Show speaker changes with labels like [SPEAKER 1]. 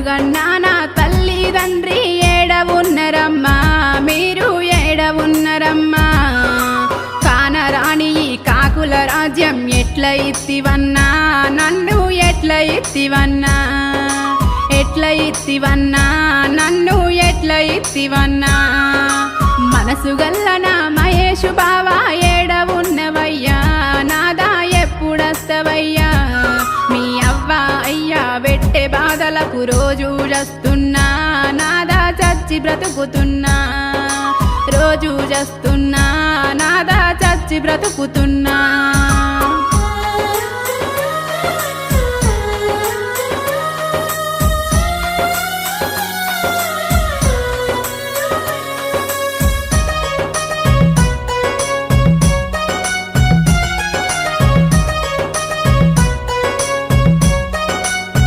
[SPEAKER 1] గన్నా నా తల్లిదండ్రి ఏడవున్నరమ్మా మీరు ఏడవున్నరమ్మా కానరాని ఈ కాకుల రాజ్యం ఎట్ల ఇత్తివన్నా నన్ను ఎట్ల ఇత్తివన్నా ఎట్ల ఇత్తివన్నా నన్ను ఎట్ల ఇత్తివన్నా మనసు గల్లన మహేషు బావా ఏడవున్నవయ్యా నాదా ఎప్పుడస్తవయ్యా మీ అవ్వ అయ్యా వెట్టే బాధలకు రోజు జస్తున్నా నాదా చచ్చి బ్రతుకుతున్నా రోజు జస్తున్నా నాదా చచ్చి బ్రతుకుతున్నా